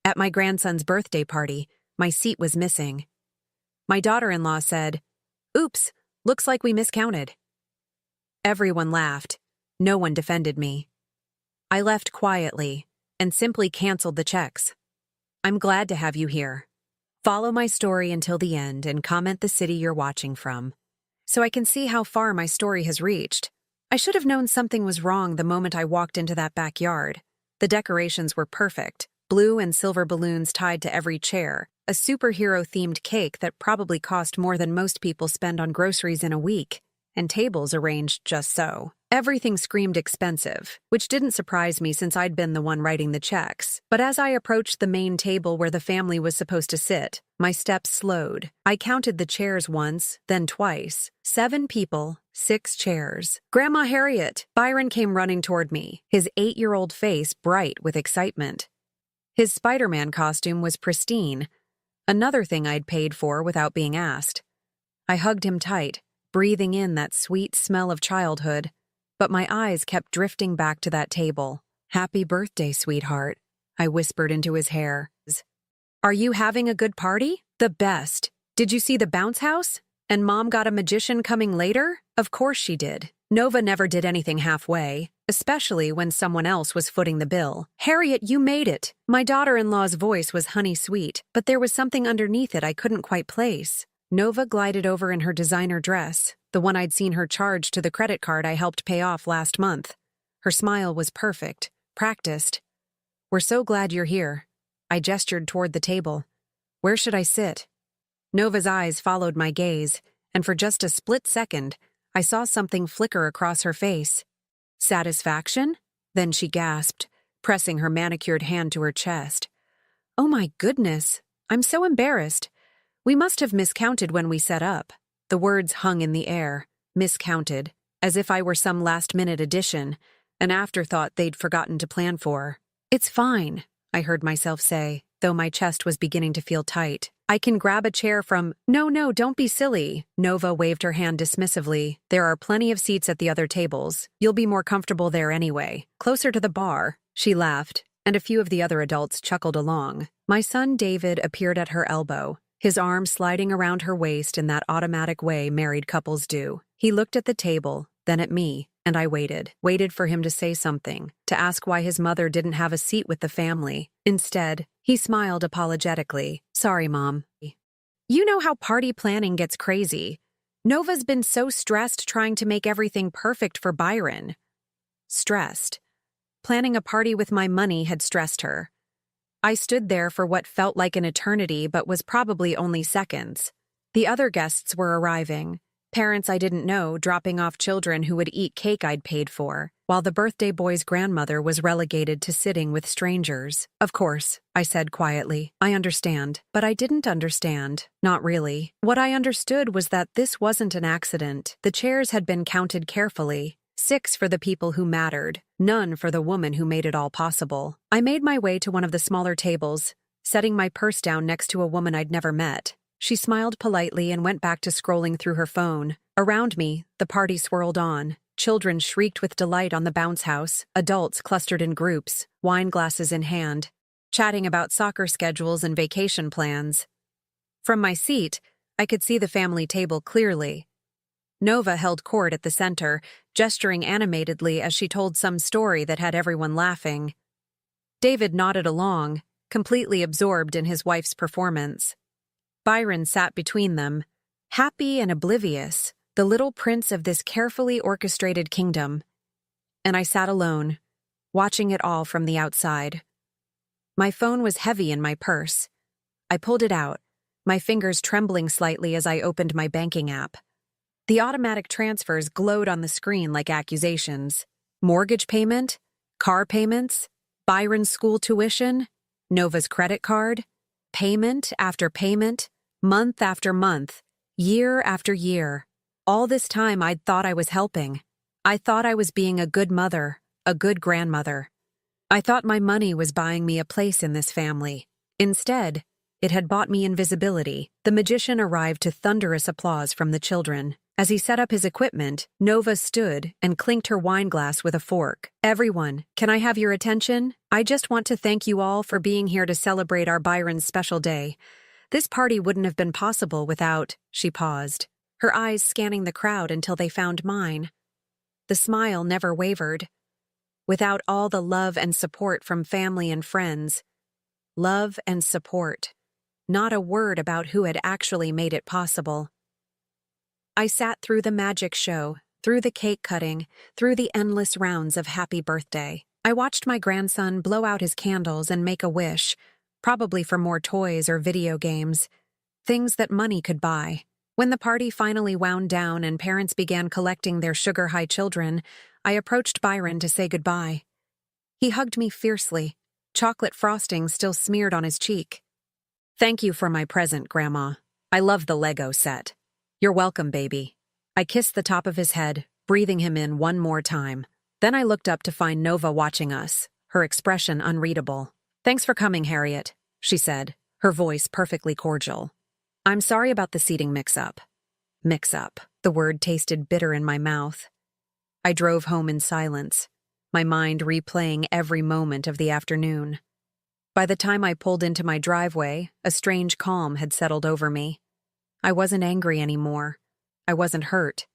At my grandson's birthday party, my seat was missing. My daughter-in-law said, "Oops, looks like we miscounted." Everyone laughed. No one defended me. I left quietly and simply canceled the checks. I'm glad to have you here. Follow my story until the end and comment the city you're watching from, so I can see how far my story has reached. I should have known something was wrong the moment I walked into that backyard. The decorations were perfect, blue and silver balloons tied to every chair, a superhero-themed cake that probably cost more than most people spend on groceries in a week, and tables arranged just so. Everything screamed expensive, which didn't surprise me since I'd been the one writing the checks. But as I approached the main table where the family was supposed to sit, my steps slowed. I counted the chairs once, then twice. 7 people, 6 chairs. "Grandma Harriet!" Byron came running toward me, his 8-year-old face bright with excitement. His Spider-Man costume was pristine, another thing I'd paid for without being asked. I hugged him tight, breathing in that sweet smell of childhood. But my eyes kept drifting back to that table. "Happy birthday, sweetheart," I whispered into his hair. "Are you having a good party?" "The best. Did you see the bounce house? And Mom got a magician coming later?" Of course she did. Nova never did anything halfway, especially when someone else was footing the bill. "Harriet, you made it." My daughter-in-law's voice was honey-sweet, but there was something underneath it I couldn't quite place. Nova glided over in her designer dress, the one I'd seen her charge to the credit card I helped pay off last month. Her smile was perfect, practiced. "We're so glad you're here." I gestured toward the table. "Where should I sit?" Nova's eyes followed my gaze, and for just a split second, I saw something flicker across her face. "Satisfaction?" Then she gasped, pressing her manicured hand to her chest. "Oh my goodness, I'm so embarrassed. We must have miscounted when we set up." The words hung in the air, miscounted, as if I were some last-minute addition, an afterthought they'd forgotten to plan for. "It's fine," I heard myself say, though my chest was beginning to feel tight. "I can grab a chair from—" No, don't be silly." Nova waved her hand dismissively. "There are plenty of seats at the other tables. You'll be more comfortable there anyway. Closer to the bar." She laughed, and a few of the other adults chuckled along. My son David appeared at her elbow, his arm sliding around her waist in that automatic way married couples do. He looked at the table, then at me, and I waited for him to say something, to ask why his mother didn't have a seat with the family. Instead, he smiled apologetically. "Sorry, Mom." You know how party planning gets crazy. Nova's been so stressed trying to make everything perfect for Byron. Stressed. Planning a party with my money had stressed her. I stood there for what felt like an eternity but was probably only seconds. The other guests were arriving, parents I didn't know dropping off children who would eat cake I'd paid for, while the birthday boy's grandmother was relegated to sitting with strangers. "Of course," I said quietly. "I understand." But I didn't understand. Not really. What I understood was that this wasn't an accident. The chairs had been counted carefully. 6 for the people who mattered, none for the woman who made it all possible. I made my way to one of the smaller tables, setting my purse down next to a woman I'd never met. She smiled politely and went back to scrolling through her phone. Around me, the party swirled on. Children shrieked with delight on the bounce house, adults clustered in groups, wine glasses in hand, chatting about soccer schedules and vacation plans. From my seat, I could see the family table clearly. Nova held court at the center, gesturing animatedly as she told some story that had everyone laughing. David nodded along, completely absorbed in his wife's performance. Byron sat between them, happy and oblivious, the little prince of this carefully orchestrated kingdom. And I sat alone, watching it all from the outside. My phone was heavy in my purse. I pulled it out, my fingers trembling slightly as I opened my banking app. The automatic transfers glowed on the screen like accusations. Mortgage payment, car payments, Byron's school tuition, Nova's credit card, payment after payment, month after month, year after year. All this time I'd thought I was helping. I thought I was being a good mother, a good grandmother. I thought my money was buying me a place in this family. Instead, it had bought me invisibility. The magician arrived to thunderous applause from the children. As he set up his equipment, Nova stood and clinked her wine glass with a fork. "Everyone, can I have your attention? I just want to thank you all for being here to celebrate our Byron's special day. This party wouldn't have been possible without—" She paused, her eyes scanning the crowd until they found mine. The smile never wavered. "Without all the love and support from family and friends." Love and support. Not a word about who had actually made it possible. I sat through the magic show, through the cake cutting, through the endless rounds of happy birthday. I watched my grandson blow out his candles and make a wish, probably for more toys or video games, things that money could buy. When the party finally wound down and parents began collecting their sugar-high children, I approached Byron to say goodbye. He hugged me fiercely, chocolate frosting still smeared on his cheek. "Thank you for my present, Grandma. I love the Lego set." "You're welcome, baby." I kissed the top of his head, breathing him in one more time. Then I looked up to find Nova watching us, her expression unreadable. "Thanks for coming, Harriet," she said, her voice perfectly cordial. "I'm sorry about the seating mix-up." Mix-up. The word tasted bitter in my mouth. I drove home in silence, my mind replaying every moment of the afternoon. By the time I pulled into my driveway, a strange calm had settled over me. I wasn't angry anymore. I wasn't hurt.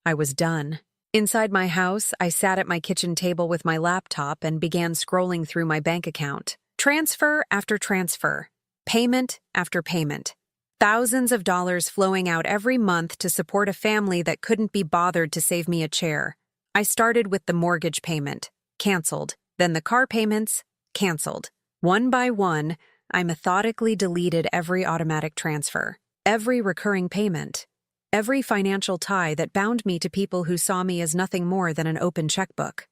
I was done. Inside my house, I sat at my kitchen table with my laptop and began scrolling through my bank account. Transfer after transfer. Payment after payment. Thousands of dollars flowing out every month to support a family that couldn't be bothered to save me a chair. I started with the mortgage payment. Canceled. Then the car payments. Canceled. One by one, I methodically deleted every automatic transfer. Every recurring payment, every financial tie that bound me to people who saw me as nothing more than an open checkbook.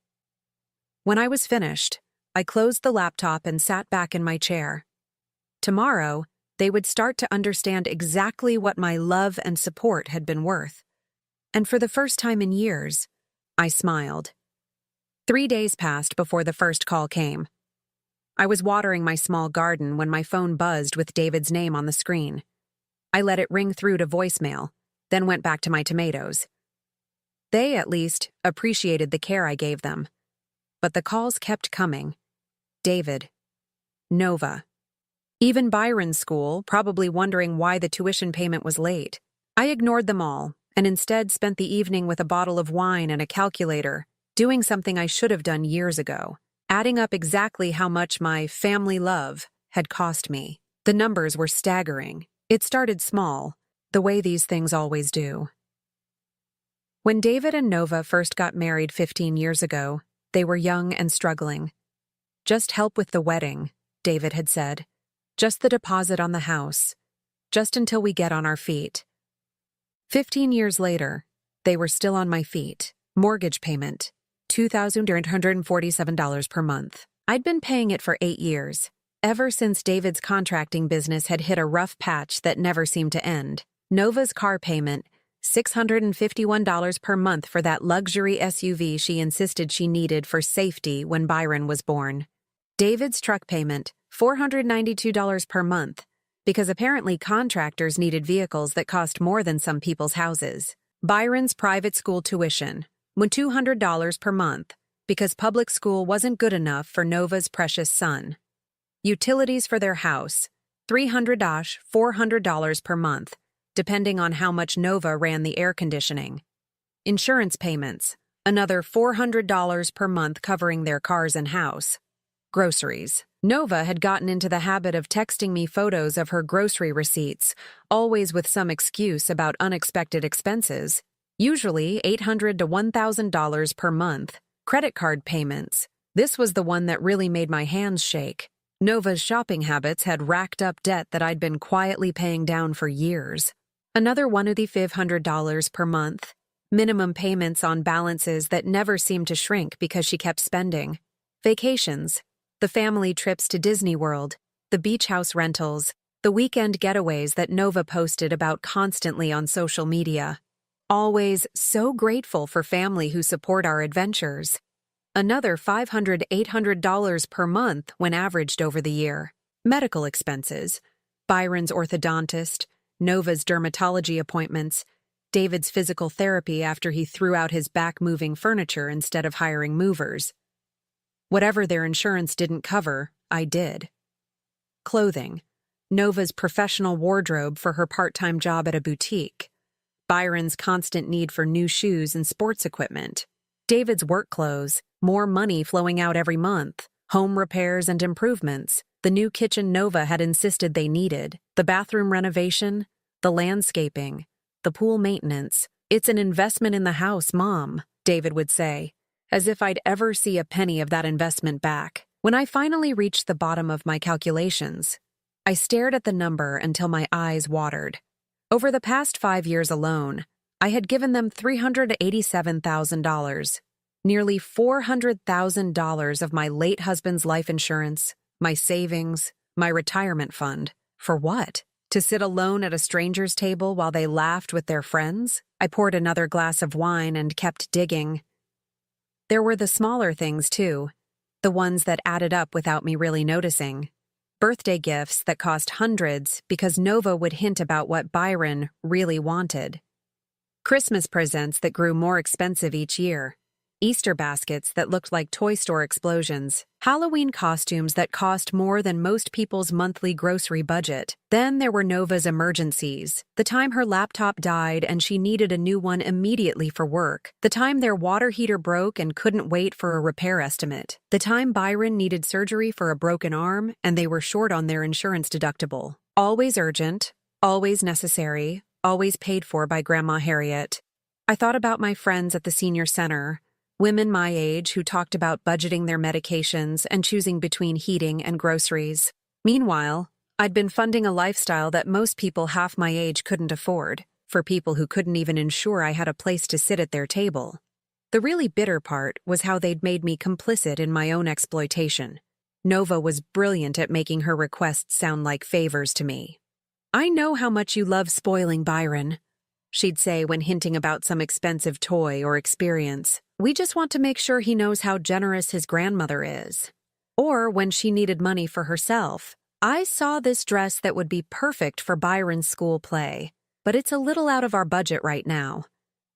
When I was finished, I closed the laptop and sat back in my chair. Tomorrow, they would start to understand exactly what my love and support had been worth. And for the first time in years, I smiled. 3 days passed before the first call came. I was watering my small garden when my phone buzzed with David's name on the screen. I let it ring through to voicemail, then went back to my tomatoes. They, at least, appreciated the care I gave them. But the calls kept coming. David. Nova. Even Byron's school, probably wondering why the tuition payment was late. I ignored them all, and instead spent the evening with a bottle of wine and a calculator, doing something I should have done years ago, adding up exactly how much my family love had cost me. The numbers were staggering. It started small, the way these things always do. When David and Nova first got married 15 years ago, they were young and struggling. "Just help with the wedding," David had said. "Just the deposit on the house. Just until we get on our feet." 15 years later, they were still on my feet. Mortgage payment, $2,847 per month. I'd been paying it for 8 years. Ever since David's contracting business had hit a rough patch that never seemed to end. Nova's car payment, $651 per month for that luxury SUV she insisted she needed for safety when Byron was born. David's truck payment, $492 per month, because apparently contractors needed vehicles that cost more than some people's houses. Byron's private school tuition, $200 per month, because public school wasn't good enough for Nova's precious son. Utilities for their house, $300–400 per month, depending on how much Nova ran the air conditioning. Insurance payments, another $400 per month covering their cars and house. Groceries. Nova had gotten into the habit of texting me photos of her grocery receipts, always with some excuse about unexpected expenses, usually $800 to $1,000 per month. Credit card payments. This was the one that really made my hands shake. Nova's shopping habits had racked up debt that I'd been quietly paying down for years. Another $1,500 per month. Minimum payments on balances that never seemed to shrink because she kept spending. Vacations. The family trips to Disney World. The beach house rentals. The weekend getaways that Nova posted about constantly on social media. Always so grateful for family who support our adventures. Another $500 to $800 per month when averaged over the year. Medical expenses. Byron's orthodontist, Nova's dermatology appointments, David's physical therapy after he threw out his back-moving furniture instead of hiring movers. Whatever their insurance didn't cover, I did. Clothing. Nova's professional wardrobe for her part-time job at a boutique. Byron's constant need for new shoes and sports equipment. David's work clothes, more money flowing out every month. Home repairs and improvements. The new kitchen Nova had insisted they needed. The bathroom renovation. The landscaping. The pool maintenance. "It's an investment in the house, Mom," David would say, as if I'd ever see a penny of that investment back. When I finally reached the bottom of my calculations, I stared at the number until my eyes watered. Over the past 5 years alone, I had given them $387,000, nearly $400,000 of my late husband's life insurance, my savings, my retirement fund. For what? To sit alone at a stranger's table while they laughed with their friends? I poured another glass of wine and kept digging. There were the smaller things, too, the ones that added up without me really noticing. Birthday gifts that cost hundreds because Nova would hint about what Byron really wanted. Christmas presents that grew more expensive each year. Easter baskets that looked like toy store explosions. Halloween costumes that cost more than most people's monthly grocery budget. Then there were Nova's emergencies. The time her laptop died and she needed a new one immediately for work. The time their water heater broke and couldn't wait for a repair estimate. The time Byron needed surgery for a broken arm and they were short on their insurance deductible. Always urgent, always necessary, always paid for by Grandma Harriet. I thought about my friends at the senior center, women my age who talked about budgeting their medications and choosing between heating and groceries. Meanwhile, I'd been funding a lifestyle that most people half my age couldn't afford, for people who couldn't even ensure I had a place to sit at their table. The really bitter part was how they'd made me complicit in my own exploitation. Nova was brilliant at making her requests sound like favors to me. "I know how much you love spoiling Byron," she'd say when hinting about some expensive toy or experience. "We just want to make sure he knows how generous his grandmother is." Or when she needed money for herself, "I saw this dress that would be perfect for Byron's school play, but it's a little out of our budget right now.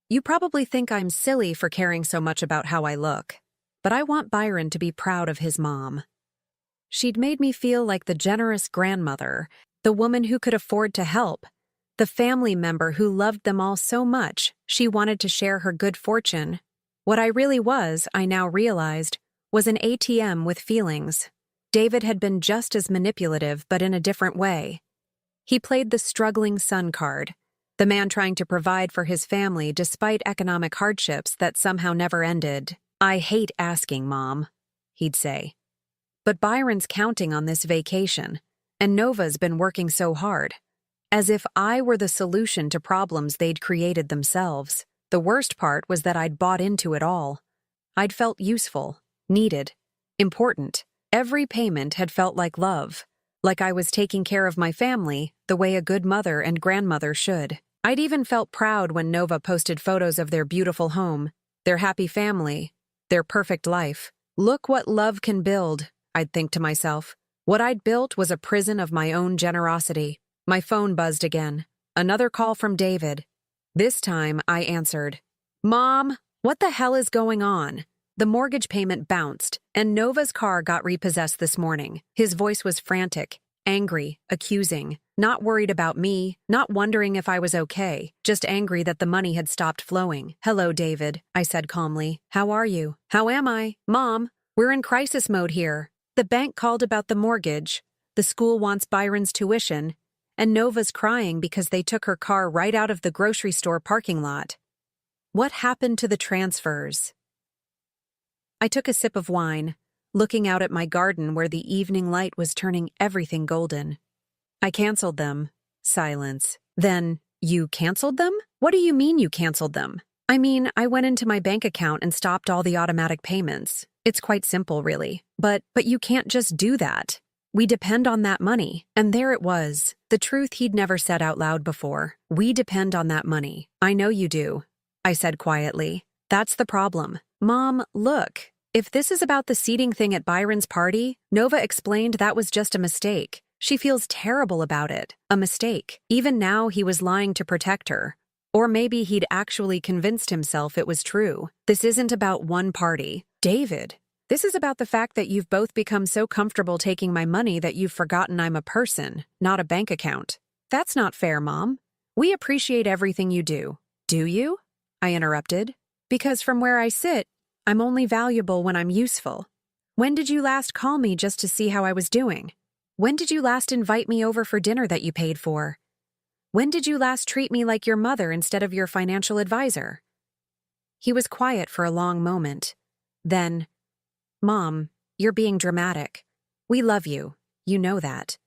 You probably think I'm silly for caring so much about how I look, but I want Byron to be proud of his mom." She'd made me feel like the generous grandmother, the woman who could afford to help, the family member who loved them all so much she wanted to share her good fortune. What I really was, I now realized, was an ATM with feelings. David had been just as manipulative, but in a different way. He played the struggling son card, the man trying to provide for his family despite economic hardships that somehow never ended. "I hate asking, Mom," he'd say. "But Byron's counting on this vacation, and Nova's been working so hard." As if I were the solution to problems they'd created themselves. The worst part was that I'd bought into it all. I'd felt useful, needed, important. Every payment had felt like love, like I was taking care of my family the way a good mother and grandmother should. I'd even felt proud when Nova posted photos of their beautiful home, their happy family, their perfect life. "Look what love can build," I'd think to myself. What I'd built was a prison of my own generosity. My phone buzzed again. Another call from David. This time, I answered. "Mom, what the hell is going on?" The mortgage payment bounced, and Nova's car got repossessed this morning. His voice was frantic, angry, accusing, not worried about me, not wondering if I was okay, just angry that the money had stopped flowing. "Hello, David," I said calmly. "How are you?" "How am I? Mom, we're in crisis mode here. The bank called about the mortgage, the school wants Byron's tuition, and Nova's crying because they took her car right out of the grocery store parking lot. What happened to the transfers?" I took a sip of wine, looking out at my garden where the evening light was turning everything golden. "I canceled them." Silence. "Then, you canceled them? What do you mean you canceled them?" "I mean, I went into my bank account and stopped all the automatic payments. It's quite simple, really. But you can't just do that. We depend on that money." And there it was, the truth he'd never said out loud before. "We depend on that money." "I know you do," I said quietly. "That's the problem. Mom, look. If this is about the seating thing at Byron's party, Nova explained that was just a mistake. She feels terrible about it. A mistake. Even now he was lying to protect her. Or maybe he'd actually convinced himself it was true. This isn't about one party. David, this is about the fact that you've both become so comfortable taking my money that you've forgotten I'm a person, not a bank account. That's not fair, Mom. We appreciate everything you do. Do you? I interrupted. Because from where I sit, I'm only valuable when I'm useful. When did you last call me just to see how I was doing? When did you last invite me over for dinner that you paid for? When did you last treat me like your mother instead of your financial advisor? He was quiet for a long moment. Then, Mom, you're being dramatic. We love you. You know that.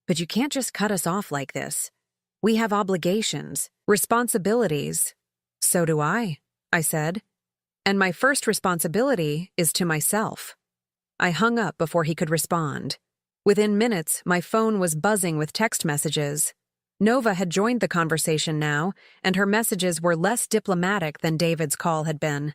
But you can't just cut us off like this. We have obligations, responsibilities. So do I said. And my first responsibility is to myself. I hung up before he could respond. Within minutes, my phone was buzzing with text messages. Nova had joined the conversation now, and her messages were less diplomatic than David's call had been.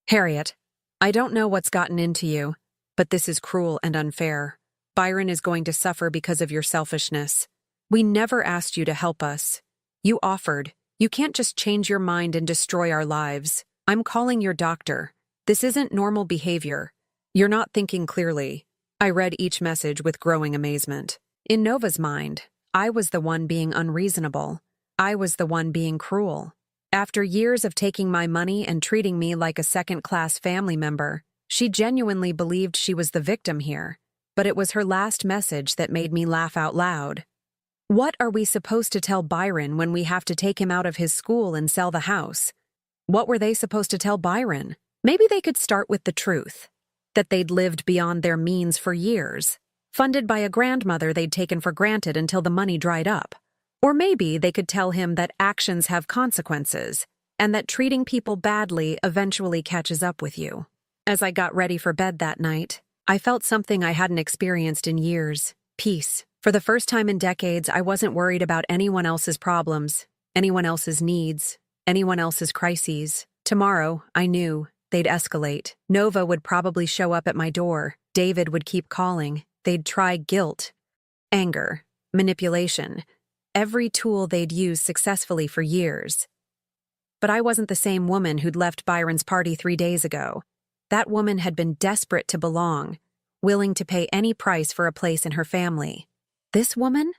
Harriet, I don't know what's gotten into you, but this is cruel and unfair. Byron is going to suffer because of your selfishness. We never asked you to help us. You offered. You can't just change your mind and destroy our lives. I'm calling your doctor. This isn't normal behavior. You're not thinking clearly. I read each message with growing amazement. In Nova's mind, I was the one being unreasonable. I was the one being cruel. After years of taking my money and treating me like a second-class family member, she genuinely believed she was the victim here. But it was her last message that made me laugh out loud. What are we supposed to tell Byron when we have to take him out of his school and sell the house? What were they supposed to tell Byron? Maybe they could start with the truth. That they'd lived beyond their means for years, funded by a grandmother they'd taken for granted until the money dried up. Or maybe they could tell him that actions have consequences, and that treating people badly eventually catches up with you. As I got ready for bed that night, I felt something I hadn't experienced in years: peace. For the first time in decades, I wasn't worried about anyone else's problems, anyone else's needs, anyone else's crises. Tomorrow, I knew, they'd escalate. Nova would probably show up at my door. David would keep calling. They'd try guilt, anger, manipulation, every tool they'd used successfully for years. But I wasn't the same woman who'd left Byron's party 3 days ago. That woman had been desperate to belong, willing to pay any price for a place in her family. This woman?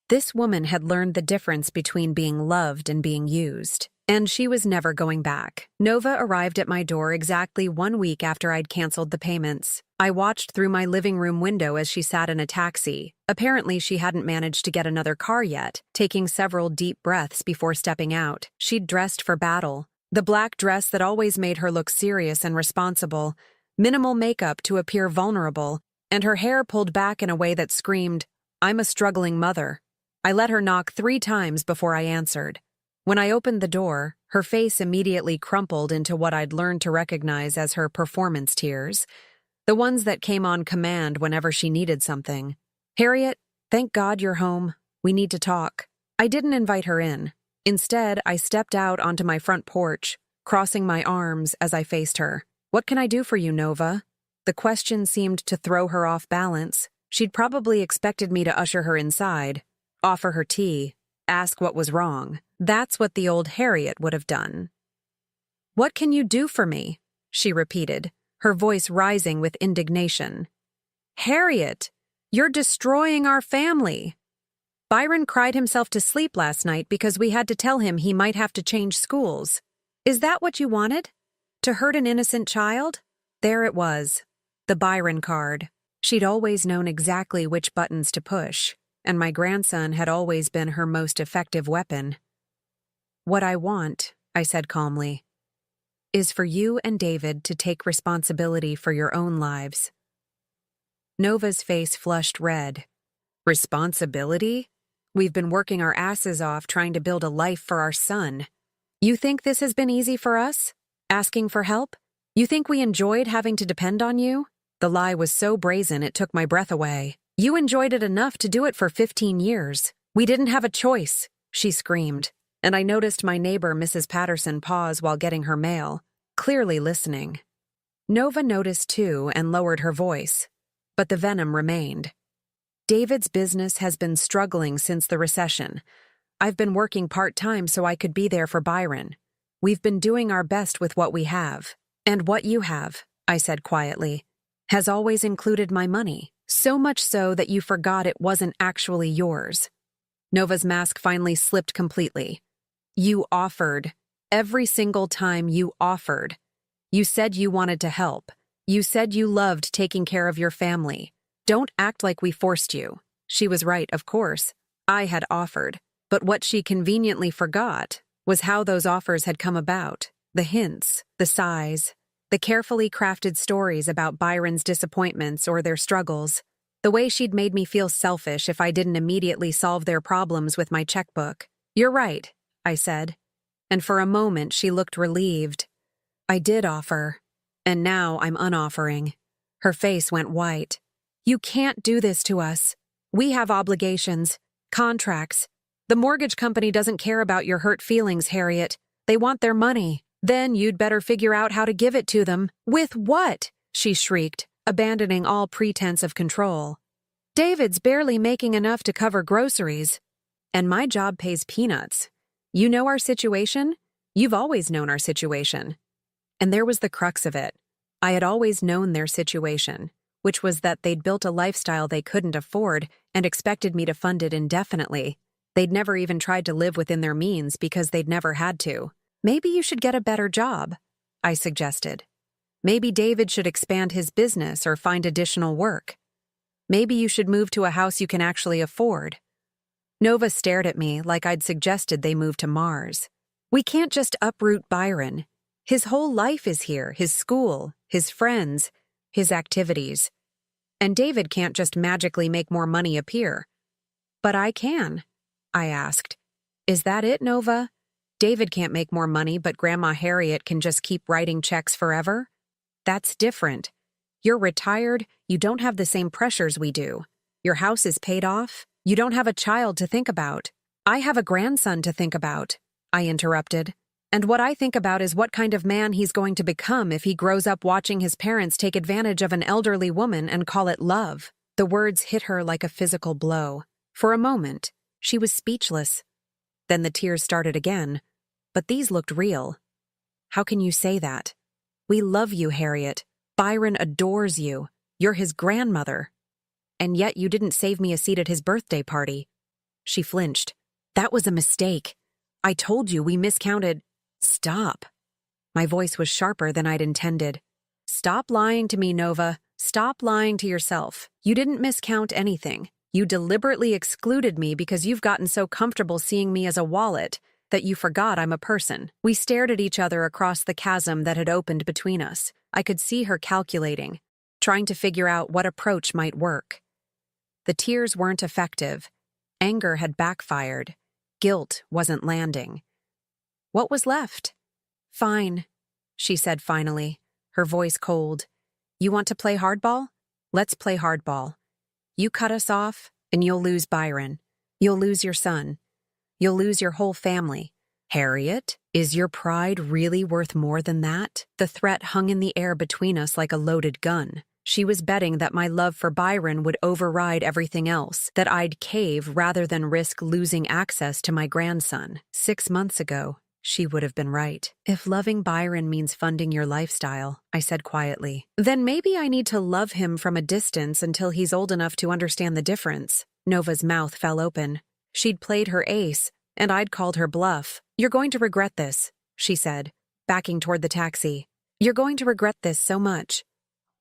This woman had learned the difference between being loved and being used. And she was never going back. Nova arrived at my door exactly 1 week after I'd canceled the payments. I watched through my living room window as she sat in a taxi. Apparently, she hadn't managed to get another car yet, taking several deep breaths before stepping out. She'd dressed for battle. The black dress that always made her look serious and responsible, minimal makeup to appear vulnerable, and her hair pulled back in a way that screamed, "I'm a struggling mother." I let her knock 3 times before I answered. When I opened the door, her face immediately crumpled into what I'd learned to recognize as her performance tears, the ones that came on command whenever she needed something. "Harriet, thank God you're home. We need to talk." I didn't invite her in. Instead, I stepped out onto my front porch, crossing my arms as I faced her. "What can I do for you, Nova?" The question seemed to throw her off balance. She'd probably expected me to usher her inside, offer her tea, ask what was wrong. That's what the old Harriet would have done. "What can you do for me?" she repeated, her voice rising with indignation. "Harriet, you're destroying our family. Byron cried himself to sleep last night because we had to tell him he might have to change schools. Is that what you wanted? To hurt an innocent child?" There it was, the Byron card. She'd always known exactly which buttons to push, and my grandson had always been her most effective weapon. "What I want," I said calmly, "is for you and David to take responsibility for your own lives." Nova's face flushed red. "Responsibility? We've been working our asses off trying to build a life for our son. You think this has been easy for us? Asking for help? You think we enjoyed having to depend on you?" The lie was so brazen it took my breath away. "You enjoyed it enough to do it for 15 years. We didn't have a choice," she screamed, and I noticed my neighbor, Mrs. Patterson, pause while getting her mail, clearly listening. Nova noticed too and lowered her voice, but the venom remained. "David's business has been struggling since the recession. I've been working part-time so I could be there for Byron. We've been doing our best with what we have. And what you have, I said quietly, has always included my money. So much so that you forgot it wasn't actually yours. Nova's mask finally slipped completely. You offered. Every single time you offered. You said you wanted to help. You said you loved taking care of your family. Don't act like we forced you. She was right, of course. I had offered. But what she conveniently forgot was how those offers had come about. The hints, the sighs, the carefully crafted stories about Byron's disappointments or their struggles, the way she'd made me feel selfish if I didn't immediately solve their problems with my checkbook. You're right, I said. And for a moment she looked relieved. I did offer, and now I'm unoffering. Her face went white. You can't do this to us. We have obligations, contracts. The mortgage company doesn't care about your hurt feelings, Harriet. They want their money. Then you'd better figure out how to give it to them. With what? She shrieked, abandoning all pretense of control. David's barely making enough to cover groceries. And my job pays peanuts. You know our situation? You've always known our situation. And there was the crux of it. I had always known their situation, which was that they'd built a lifestyle they couldn't afford and expected me to fund it indefinitely. They'd never even tried to live within their means because they'd never had to. Maybe you should get a better job, I suggested. Maybe David should expand his business or find additional work. Maybe you should move to a house you can actually afford. Nova stared at me like I'd suggested they move to Mars. We can't just uproot Byron. His whole life is here, his school, his friends, his activities. And David can't just magically make more money appear. But I can, I asked. Is that it, Nova? David can't make more money, but Grandma Harriet can just keep writing checks forever? That's different. You're retired, you don't have the same pressures we do. Your house is paid off, you don't have a child to think about. I have a grandson to think about, I interrupted. And what I think about is what kind of man he's going to become if he grows up watching his parents take advantage of an elderly woman and call it love. The words hit her like a physical blow. For a moment, she was speechless. Then the tears started again, but these looked real. How can you say that? We love you, Harriet. Byron adores you. You're his grandmother. And yet you didn't save me a seat at his birthday party. She flinched. That was a mistake. I told you we miscounted. Stop. My voice was sharper than I'd intended. Stop lying to me, Nova. Stop lying to yourself. You didn't miscount anything. You deliberately excluded me because you've gotten so comfortable seeing me as a wallet that you forgot I'm a person. We stared at each other across the chasm that had opened between us. I could see her calculating, trying to figure out what approach might work. The tears weren't effective. Anger had backfired. Guilt wasn't landing. What was left? Fine, she said finally, her voice cold. You want to play hardball? Let's play hardball. You cut us off, and you'll lose Byron. You'll lose your son. You'll lose your whole family. Harriet, is your pride really worth more than that? The threat hung in the air between us like a loaded gun. She was betting that my love for Byron would override everything else, that I'd cave rather than risk losing access to my grandson. 6 months ago, she would have been right. If loving Byron means funding your lifestyle, I said quietly, then maybe I need to love him from a distance until he's old enough to understand the difference. Nova's mouth fell open. She'd played her ace, and I'd called her bluff. You're going to regret this, she said, backing toward the taxi. You're going to regret this so much.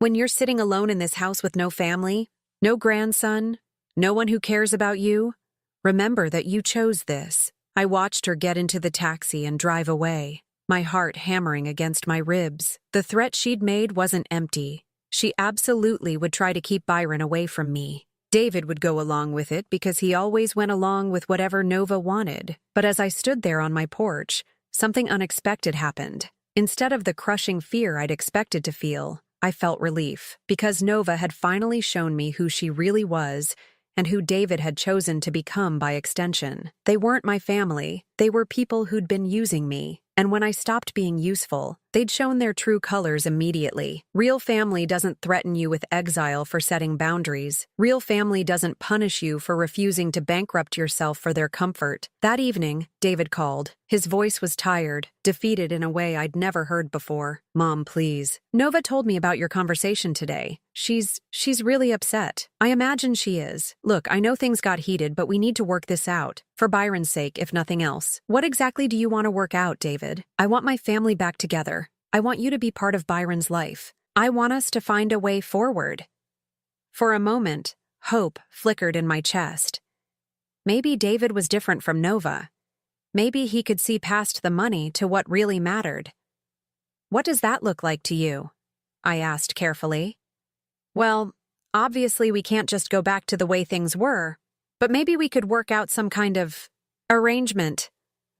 When you're sitting alone in this house with no family, no grandson, no one who cares about you, remember that you chose this. I watched her get into the taxi and drive away, my heart hammering against my ribs. The threat she'd made wasn't empty. She absolutely would try to keep Byron away from me. David would go along with it because he always went along with whatever Nova wanted. But as I stood there on my porch, something unexpected happened. Instead of the crushing fear I'd expected to feel, I felt relief, because Nova had finally shown me who she really was and who David had chosen to become by extension. They weren't my family, they were people who'd been using me. And when I stopped being useful, they'd shown their true colors immediately. Real family doesn't threaten you with exile for setting boundaries. Real family doesn't punish you for refusing to bankrupt yourself for their comfort. That evening, David called. His voice was tired, defeated in a way I'd never heard before. "Mom, please. Nova told me about your conversation today. She's really upset. I imagine she is. Look, I know things got heated, but we need to work this out. For Byron's sake, if nothing else. What exactly do you want to work out, David? I want my family back together. I want you to be part of Byron's life. I want us to find a way forward." For a moment, hope flickered in my chest. Maybe David was different from Nova. Maybe he could see past the money to what really mattered. "What does that look like to you?" I asked carefully. "Well, obviously we can't just go back to the way things were, but maybe we could work out some kind of arrangement.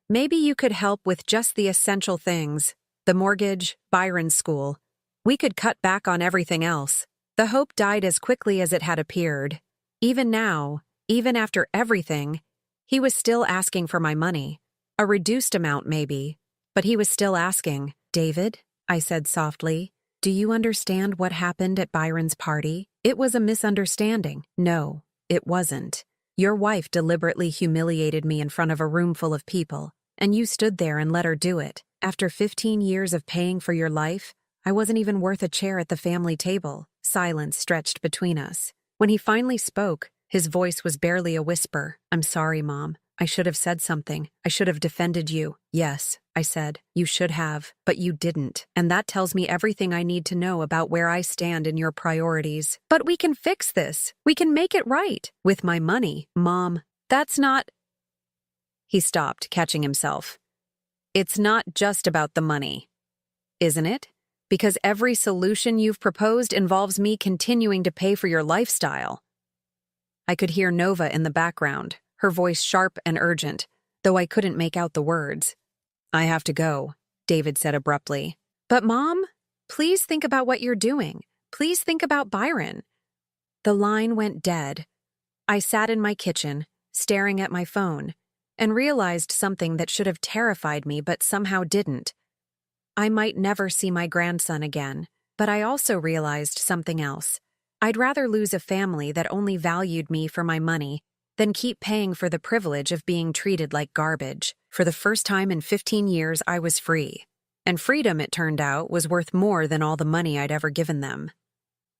Maybe you could help with just the essential things, the mortgage, Byron's school. We could cut back on everything else." The hope died as quickly as it had appeared. Even now, even after everything, he was still asking for my money. A reduced amount maybe, but he was still asking. "David," I said softly, "do you understand what happened at Byron's party? It was a misunderstanding." "No, it wasn't. Your wife deliberately humiliated me in front of a room full of people, and you stood there and let her do it. After 15 years of paying for your life, I wasn't even worth a chair at the family table." Silence stretched between us. When he finally spoke, his voice was barely a whisper. "I'm sorry, Mom. I should have said something. I should have defended you." "Yes," I said, "you should have, but you didn't. And that tells me everything I need to know about where I stand in your priorities." "But we can fix this. We can make it right. With my money." "Mom, that's not—" He stopped, catching himself. "It's not just about the money, isn't it? Because every solution you've proposed involves me continuing to pay for your lifestyle." I could hear Nova in the background, her voice sharp and urgent, though I couldn't make out the words. "I have to go," David said abruptly. "But Mom, please think about what you're doing. Please think about Byron." The line went dead. I sat in my kitchen, staring at my phone, and realized something that should have terrified me but somehow didn't. I might never see my grandson again, but I also realized something else. I'd rather lose a family that only valued me for my money than keep paying for the privilege of being treated like garbage. For the first time in 15 years, I was free. And freedom, it turned out, was worth more than all the money I'd ever given them.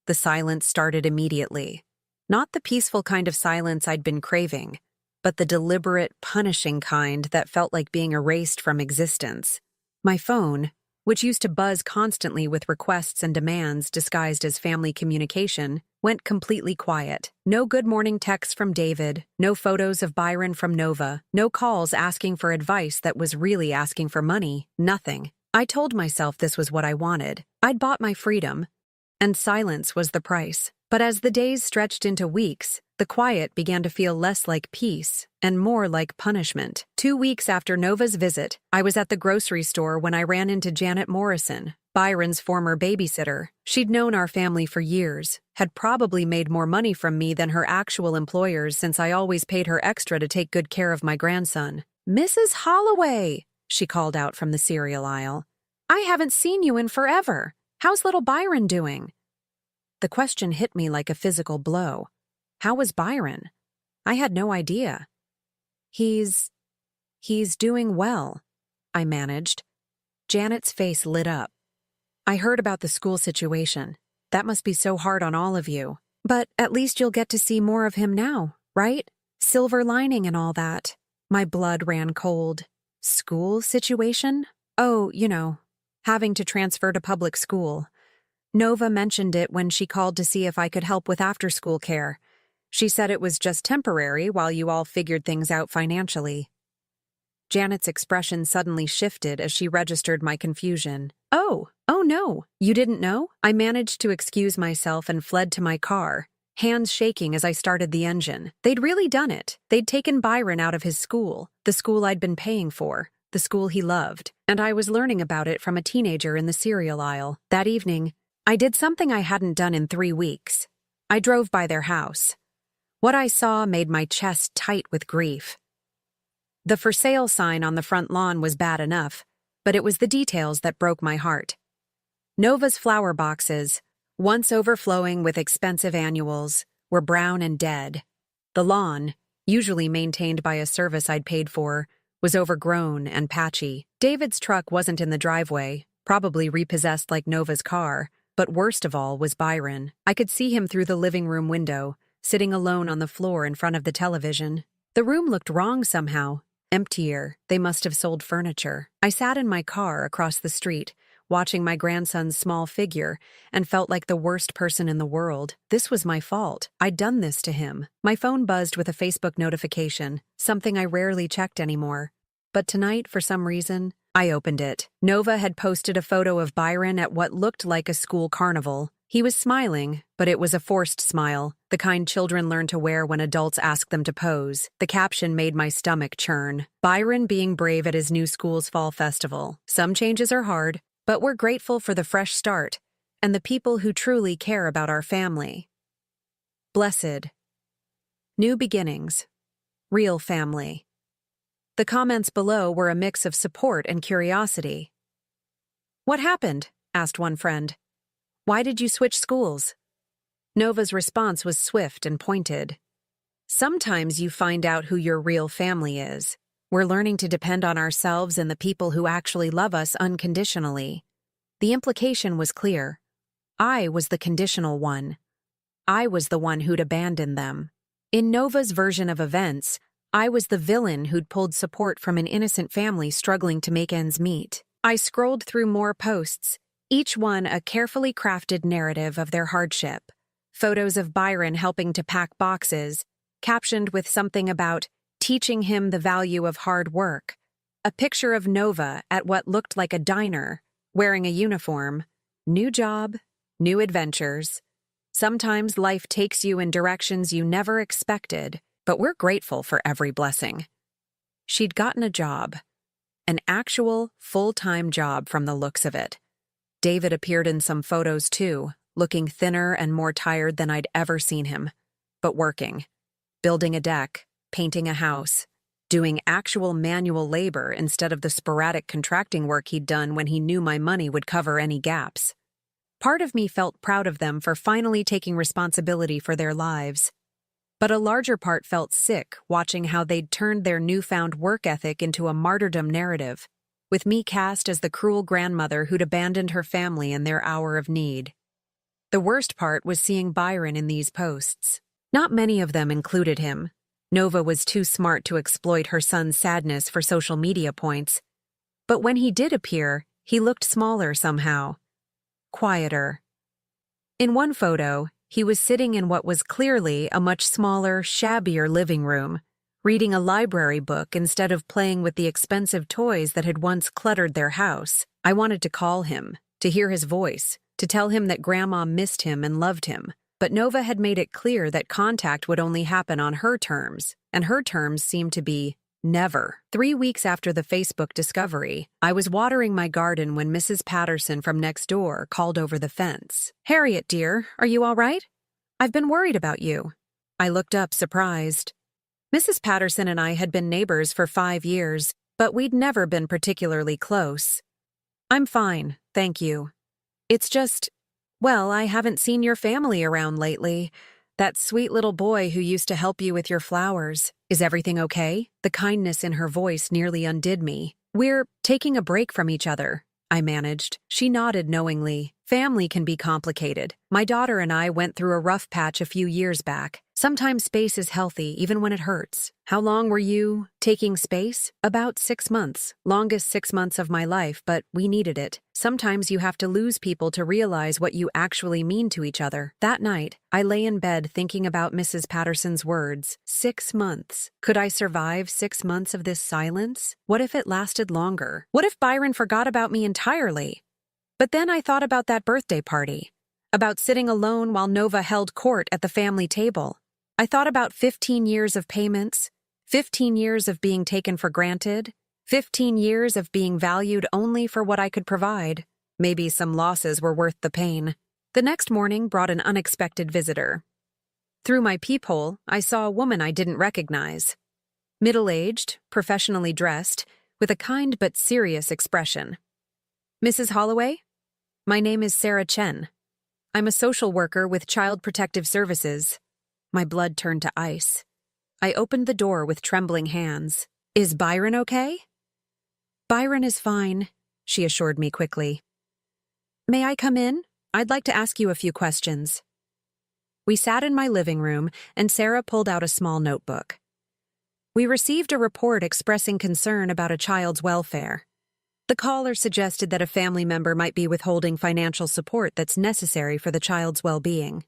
The silence started immediately. Not the peaceful kind of silence I'd been craving, but the deliberate, punishing kind that felt like being erased from existence. My phone, which used to buzz constantly with requests and demands disguised as family communication, went completely quiet. No good morning texts from David, no photos of Byron from Nova, no calls asking for advice that was really asking for money, nothing. I told myself this was what I wanted. I'd bought my freedom, and silence was the price. But as the days stretched into weeks, the quiet began to feel less like peace and more like punishment. 2 weeks after Nova's visit, I was at the grocery store when I ran into Janet Morrison, Byron's former babysitter. She'd known our family for years, had probably made more money from me than her actual employers since I always paid her extra to take good care of my grandson. "Mrs. Holloway," she called out from the cereal aisle. "I haven't seen you in forever. How's little Byron doing?" The question hit me like a physical blow. How was Byron? I had no idea. He's doing well," I managed. Janet's face lit up. "I heard about the school situation. That must be so hard on all of you. But at least you'll get to see more of him now, right? Silver lining and all that." My blood ran cold. "School situation?" "Oh, having to transfer to public school. Nova mentioned it when she called to see if I could help with after-school care. She said it was just temporary while you all figured things out financially." Janet's expression suddenly shifted as she registered my confusion. Oh no, you didn't know?" I managed to excuse myself and fled to my car, hands shaking as I started the engine. They'd really done it. They'd taken Byron out of his school, the school I'd been paying for, the school he loved, and I was learning about it from a teenager in the cereal aisle. That evening, I did something I hadn't done in 3 weeks. I drove by their house. What I saw made my chest tight with grief. The for sale sign on the front lawn was bad enough, but it was the details that broke my heart. Nova's flower boxes, once overflowing with expensive annuals, were brown and dead. The lawn, usually maintained by a service I'd paid for, was overgrown and patchy. David's truck wasn't in the driveway, probably repossessed like Nova's car, but worst of all was Byron. I could see him through the living room window, sitting alone on the floor in front of the television. The room looked wrong somehow. Emptier. They must have sold furniture. I sat in my car across the street, watching my grandson's small figure, and felt like the worst person in the world. This was my fault. I'd done this to him. My phone buzzed with a Facebook notification, something I rarely checked anymore. But tonight, for some reason, I opened it. Nova had posted a photo of Byron at what looked like a school carnival. He was smiling, but it was a forced smile, the kind children learn to wear when adults ask them to pose. The caption made my stomach churn. Byron being brave at his new school's fall festival. Some changes are hard, but we're grateful for the fresh start and the people who truly care about our family. Blessed. New beginnings. Real family. The comments below were a mix of support and curiosity. "What happened?" asked one friend. "Why did you switch schools?" Nova's response was swift and pointed. "Sometimes you find out who your real family is. We're learning to depend on ourselves and the people who actually love us unconditionally." The implication was clear. I was the conditional one. I was the one who'd abandoned them. In Nova's version of events, I was the villain who'd pulled support from an innocent family struggling to make ends meet. I scrolled through more posts, each one a carefully crafted narrative of their hardship. Photos of Byron helping to pack boxes, captioned with something about teaching him the value of hard work. A picture of Nova at what looked like a diner, wearing a uniform. New job, new adventures. Sometimes life takes you in directions you never expected, but we're grateful for every blessing. She'd gotten a job. An actual, full-time job from the looks of it. David appeared in some photos too, looking thinner and more tired than I'd ever seen him, but working. Building a deck, painting a house, doing actual manual labor instead of the sporadic contracting work he'd done when he knew my money would cover any gaps. Part of me felt proud of them for finally taking responsibility for their lives. But a larger part felt sick watching how they'd turned their newfound work ethic into a martyrdom narrative, with me cast as the cruel grandmother who'd abandoned her family in their hour of need. The worst part was seeing Byron in these posts. Not many of them included him. Nova was too smart to exploit her son's sadness for social media points. But when he did appear, he looked smaller somehow. Quieter. In one photo, he was sitting in what was clearly a much smaller, shabbier living room, reading a library book instead of playing with the expensive toys that had once cluttered their house. I wanted to call him, to hear his voice, to tell him that Grandma missed him and loved him. But Nova had made it clear that contact would only happen on her terms, and her terms seemed to be never. 3 weeks after the Facebook discovery, I was watering my garden when Mrs. Patterson from next door called over the fence. "Harriet, dear, are you all right? I've been worried about you." I looked up, surprised. Mrs. Patterson and I had been neighbors for 5 years, but we'd never been particularly close. "I'm fine, thank you. It's just, well, I haven't seen your family around lately. That sweet little boy who used to help you with your flowers. Is everything okay?" The kindness in her voice nearly undid me. "We're taking a break from each other," I managed. She nodded knowingly. "Family can be complicated. My daughter and I went through a rough patch a few years back. Sometimes space is healthy, even when it hurts." "How long were you taking space?" "About 6 months. Longest 6 months of my life, but we needed it. Sometimes you have to lose people to realize what you actually mean to each other." That night, I lay in bed thinking about Mrs. Patterson's words. 6 months. Could I survive 6 months of this silence? What if it lasted longer? What if Byron forgot about me entirely? But then I thought about that birthday party. About sitting alone while Nova held court at the family table. I thought about 15 years of payments, 15 years of being taken for granted, 15 years of being valued only for what I could provide. Maybe some losses were worth the pain. The next morning brought an unexpected visitor. Through my peephole, I saw a woman I didn't recognize. Middle-aged, professionally dressed, with a kind but serious expression. "Mrs. Holloway? My name is Sarah Chen. I'm a social worker with Child Protective Services." My blood turned to ice. I opened the door with trembling hands. "Is Byron okay?" "Byron is fine," she assured me quickly. "May I come in? I'd like to ask you a few questions." We sat in my living room, and Sarah pulled out a small notebook. "We received a report expressing concern about a child's welfare. The caller suggested that a family member might be withholding financial support that's necessary for the child's well-being."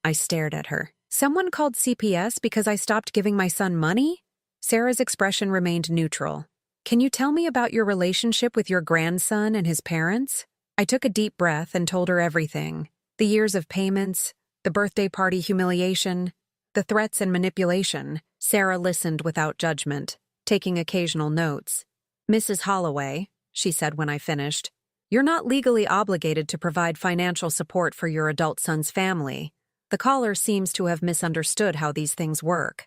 I stared at her. "Someone called CPS because I stopped giving my son money?" Sarah's expression remained neutral. "Can you tell me about your relationship with your grandson and his parents?" I took a deep breath and told her everything. The years of payments, the birthday party humiliation, the threats and manipulation. Sarah listened without judgment, taking occasional notes. "Mrs. Holloway," she said when I finished, "you're not legally obligated to provide financial support for your adult son's family. The caller seems to have misunderstood how these things work.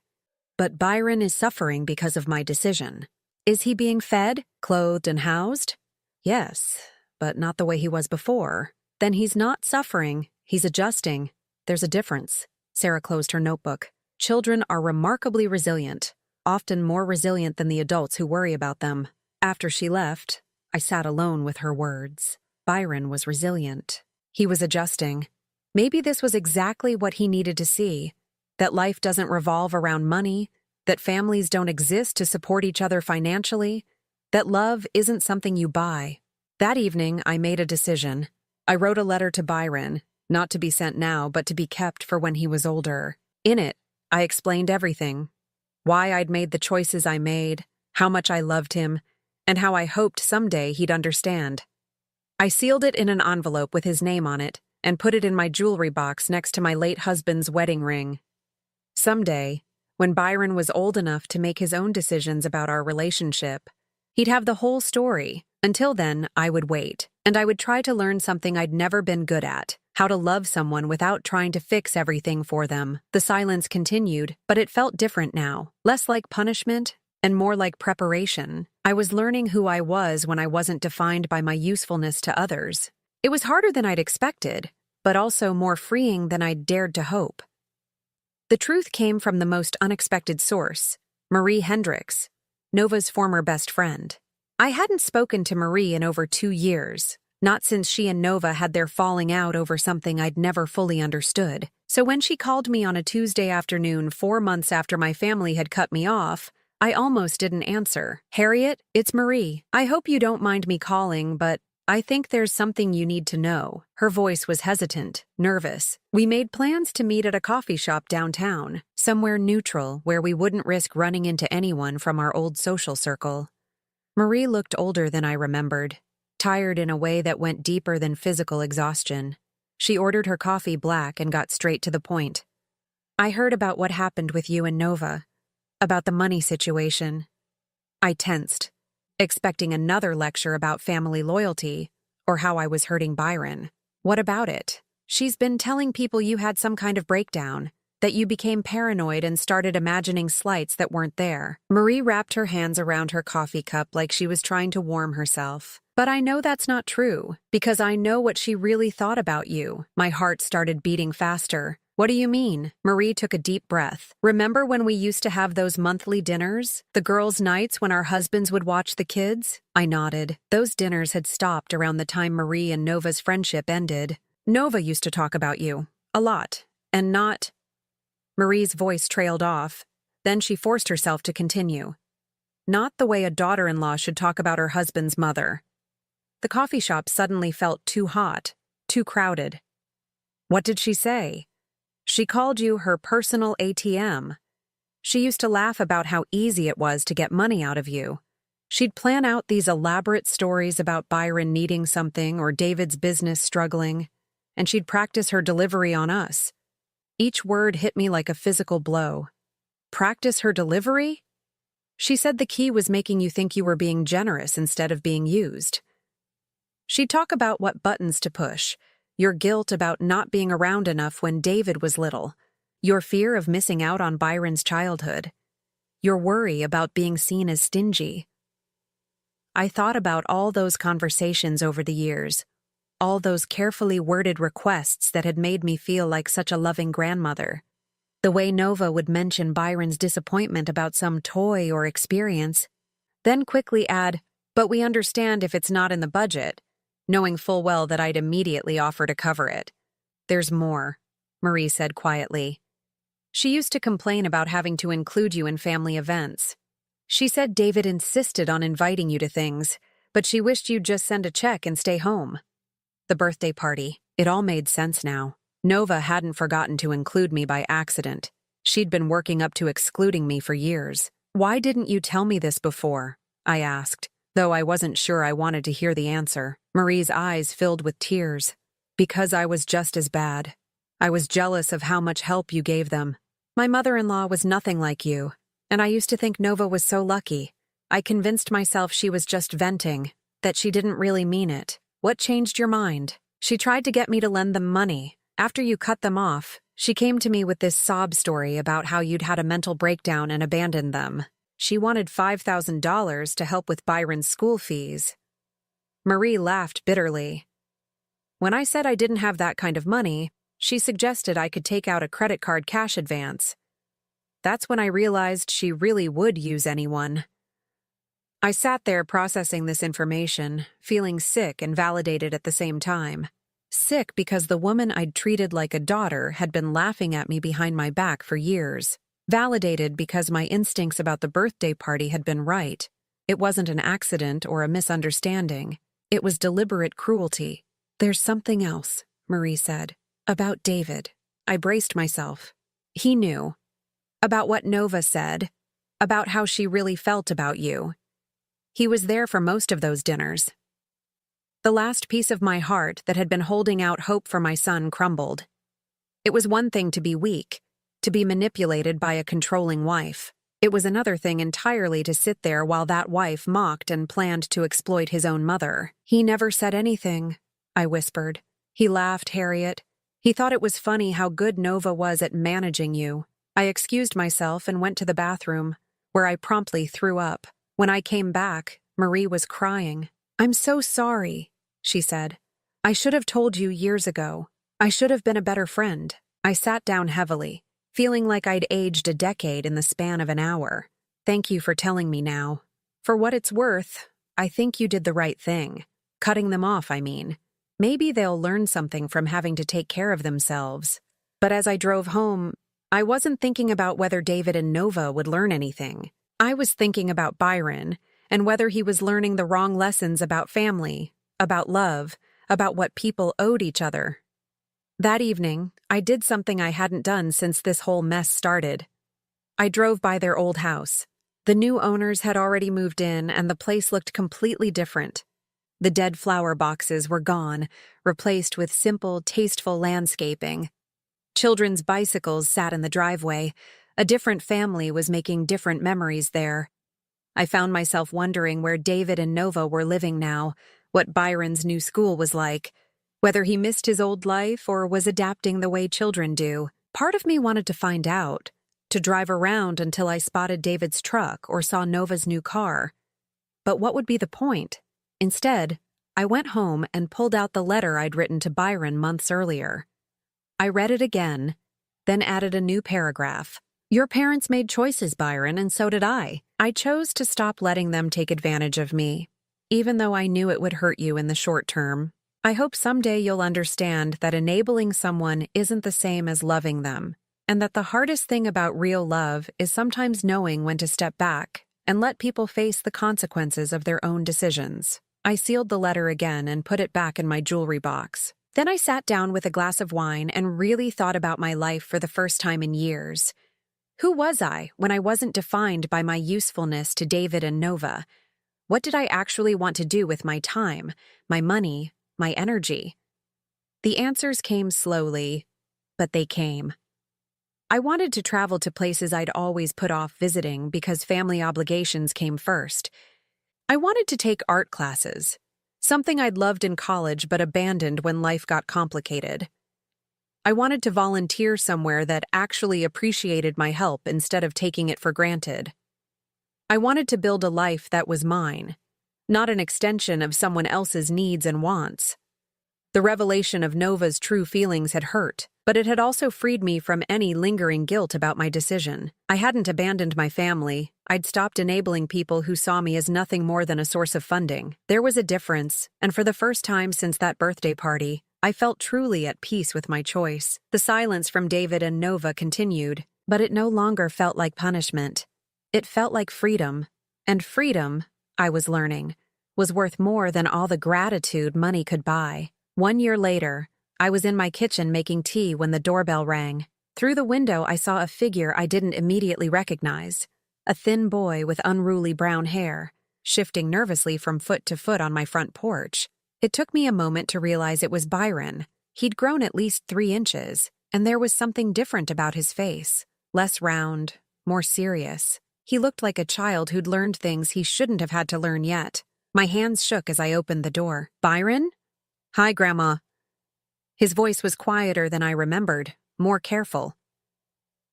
But Byron is suffering because of my decision. Is he being fed, clothed, and housed?" "Yes, but not the way he was before." "Then he's not suffering, he's adjusting. There's a difference." Sarah closed her notebook. "Children are remarkably resilient, often more resilient than the adults who worry about them." After she left, I sat alone with her words. Byron was resilient. He was adjusting. Maybe this was exactly what he needed to see, that life doesn't revolve around money, that families don't exist to support each other financially, that love isn't something you buy. That evening, I made a decision. I wrote a letter to Byron, not to be sent now, but to be kept for when he was older. In it, I explained everything. Why I'd made the choices I made, how much I loved him, and how I hoped someday he'd understand. I sealed it in an envelope with his name on it and put it in my jewelry box next to my late husband's wedding ring. Someday, when Byron was old enough to make his own decisions about our relationship, he'd have the whole story. Until then, I would wait, and I would try to learn something I'd never been good at, how to love someone without trying to fix everything for them. The silence continued, but it felt different now, less like punishment and more like preparation. I was learning who I was when I wasn't defined by my usefulness to others. It was harder than I'd expected, but also more freeing than I'd dared to hope. The truth came from the most unexpected source, Marie Hendricks, Nova's former best friend. I hadn't spoken to Marie in over 2 years, not since she and Nova had their falling out over something I'd never fully understood. So when she called me on a Tuesday afternoon 4 months after my family had cut me off, I almost didn't answer. "Harriet, it's Marie. I hope you don't mind me calling, but I think there's something you need to know." Her voice was hesitant, nervous. "We made plans to meet at a coffee shop downtown, somewhere neutral where we wouldn't risk running into anyone from our old social circle." Marie looked older than I remembered, tired in a way that went deeper than physical exhaustion. She ordered her coffee black and got straight to the point. "I heard about what happened with you and Nova, about the money situation." I tensed, expecting another lecture about family loyalty or how I was hurting Byron. "What about it?" "She's been telling people you had some kind of breakdown, that you became paranoid and started imagining slights that weren't there." Marie wrapped her hands around her coffee cup like she was trying to warm herself. "But I know that's not true, because I know what she really thought about you." My heart started beating faster. "What do you mean?" Marie took a deep breath. "Remember when we used to have those monthly dinners? The girls' nights when our husbands would watch the kids?" I nodded. Those dinners had stopped around the time Marie and Nova's friendship ended. "Nova used to talk about you. A lot. And not—" Marie's voice trailed off. Then she forced herself to continue. "Not the way a daughter-in-law should talk about her husband's mother." The coffee shop suddenly felt too hot, too crowded. "What did she say?" "She called you her personal ATM. She used to laugh about how easy it was to get money out of you. She'd plan out these elaborate stories about Byron needing something or David's business struggling, and she'd practice her delivery on us." Each word hit me like a physical blow. "Practice her delivery?" "She said the key was making you think you were being generous instead of being used. She'd talk about what buttons to push, your guilt about not being around enough when David was little, Your fear of missing out on Byron's childhood. Your worry about being seen as stingy. I thought about all those conversations over the years, all those carefully worded requests that had made me feel like such a loving grandmother. The way Nova would mention Byron's disappointment about some toy or experience, then quickly add, "But we understand if it's not in the budget," knowing full well that I'd immediately offer to cover it. "There's more," Marie said quietly. "She used to complain about having to include you in family events. She said David insisted on inviting you to things, but she wished you'd just send a check and stay home." The birthday party. It all made sense now. Nova hadn't forgotten to include me by accident. She'd been working up to excluding me for years. "Why didn't you tell me this before?" I asked, though I wasn't sure I wanted to hear the answer. Marie's eyes filled with tears. "Because I was just as bad. I was jealous of how much help you gave them. My mother-in-law was nothing like you, and I used to think Nova was so lucky. I convinced myself she was just venting, that she didn't really mean it. What changed your mind? She tried to get me to lend them money. After you cut them off, she came to me with this sob story about how you'd had a mental breakdown and abandoned them. She wanted $5,000 to help with Byron's school fees." Marie laughed bitterly. "When I said I didn't have that kind of money, she suggested I could take out a credit card cash advance. That's when I realized she really would use anyone." I sat there processing this information, feeling sick and validated at the same time. Sick because the woman I'd treated like a daughter had been laughing at me behind my back for years. Validated because my instincts about the birthday party had been right. It wasn't an accident or a misunderstanding. It was deliberate cruelty. "There's something else," Marie said. "About David." I braced myself. He knew. About what Nova said. About how she really felt about you. He was there for most of those dinners. The last piece of my heart that had been holding out hope for my son crumbled. It was one thing to be weak, to be manipulated by a controlling wife. It was another thing entirely to sit there while that wife mocked and planned to exploit his own mother. "He never said anything," I whispered. "He laughed, Harriet. He thought it was funny how good Nova was at managing you." I excused myself and went to the bathroom, where I promptly threw up. When I came back, Marie was crying. "I'm so sorry," she said. "I should have told you years ago. I should have been a better friend." I sat down heavily, feeling like I'd aged a decade in the span of an hour. "Thank you for telling me now. For what it's worth, I think you did the right thing. Cutting them off, I mean. Maybe they'll learn something from having to take care of themselves." But as I drove home, I wasn't thinking about whether David and Nova would learn anything. I was thinking about Byron and whether he was learning the wrong lessons about family, about love, about what people owed each other. That evening, I did something I hadn't done since this whole mess started. I drove by their old house. The new owners had already moved in, and the place looked completely different. The dead flower boxes were gone, replaced with simple, tasteful landscaping. Children's bicycles sat in the driveway. A different family was making different memories there. I found myself wondering where David and Nova were living now, what Byron's new school was like, whether he missed his old life or was adapting the way children do. Part of me wanted to find out, to drive around until I spotted David's truck or saw Nova's new car. But what would be the point? Instead, I went home and pulled out the letter I'd written to Byron months earlier. I read it again, then added a new paragraph. "Your parents made choices, Byron, and so did I. I chose to stop letting them take advantage of me, even though I knew it would hurt you in the short term. I hope someday you'll understand that enabling someone isn't the same as loving them, and that the hardest thing about real love is sometimes knowing when to step back and let people face the consequences of their own decisions." I sealed the letter again and put it back in my jewelry box. Then I sat down with a glass of wine and really thought about my life for the first time in years. Who was I when I wasn't defined by my usefulness to David and Nova? What did I actually want to do with my time, my money, my energy? The answers came slowly, but they came. I wanted to travel to places I'd always put off visiting because family obligations came first. I wanted to take art classes, something I'd loved in college but abandoned when life got complicated. I wanted to volunteer somewhere that actually appreciated my help instead of taking it for granted. I wanted to build a life that was mine, not an extension of someone else's needs and wants. The revelation of Nova's true feelings had hurt, but it had also freed me from any lingering guilt about my decision. I hadn't abandoned my family. I'd stopped enabling people who saw me as nothing more than a source of funding. There was a difference, and for the first time since that birthday party, I felt truly at peace with my choice. The silence from David and Nova continued, but it no longer felt like punishment. It felt like freedom, and freedom, I was learning, was worth more than all the gratitude money could buy. 1 year later, I was in my kitchen making tea when the doorbell rang. Through the window, I saw a figure I didn't immediately recognize. A thin boy with unruly brown hair, shifting nervously from foot to foot on my front porch. It took me a moment to realize it was Byron. He'd grown at least 3 inches, and there was something different about his face. Less round, more serious. He looked like a child who'd learned things he shouldn't have had to learn yet. My hands shook as I opened the door. "Byron?" "Hi, Grandma." His voice was quieter than I remembered, more careful.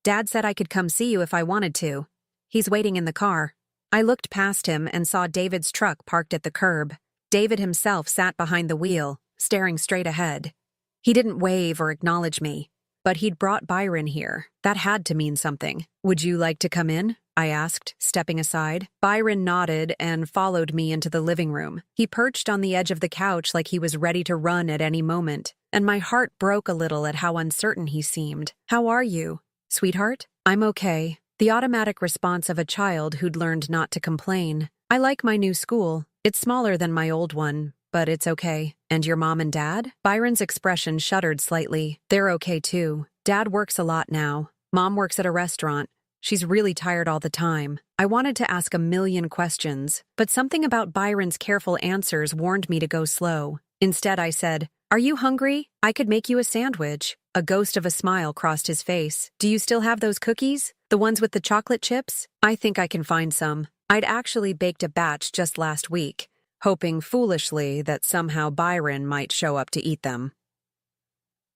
"Dad said I could come see you if I wanted to. He's waiting in the car." I looked past him and saw David's truck parked at the curb. David himself sat behind the wheel, staring straight ahead. He didn't wave or acknowledge me, but he'd brought Byron here. That had to mean something. "Would you like to come in?" I asked, stepping aside. Byron nodded and followed me into the living room. He perched on the edge of the couch like he was ready to run at any moment, and my heart broke a little at how uncertain he seemed. "How are you, sweetheart?" "I'm okay." The automatic response of a child who'd learned not to complain. "I like my new school. It's smaller than my old one, but it's okay." "And your mom and dad?" Byron's expression shuddered slightly. "They're okay too. Dad works a lot now. Mom works at a restaurant. She's really tired all the time." I wanted to ask a million questions, but something about Byron's careful answers warned me to go slow. Instead, I said, "Are you hungry? I could make you a sandwich." A ghost of a smile crossed his face. "Do you still have those cookies? The ones with the chocolate chips?" "I think I can find some." I'd actually baked a batch just last week, hoping foolishly that somehow Byron might show up to eat them.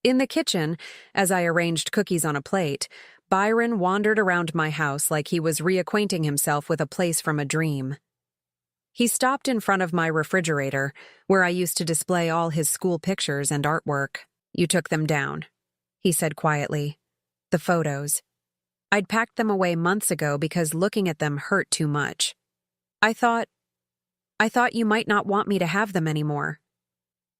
In the kitchen, as I arranged cookies on a plate, Byron wandered around my house like he was reacquainting himself with a place from a dream. He stopped in front of my refrigerator, where I used to display all his school pictures and artwork. "You took them down," he said quietly. "The photos. I'd packed them away months ago because looking at them hurt too much. I thought you might not want me to have them anymore."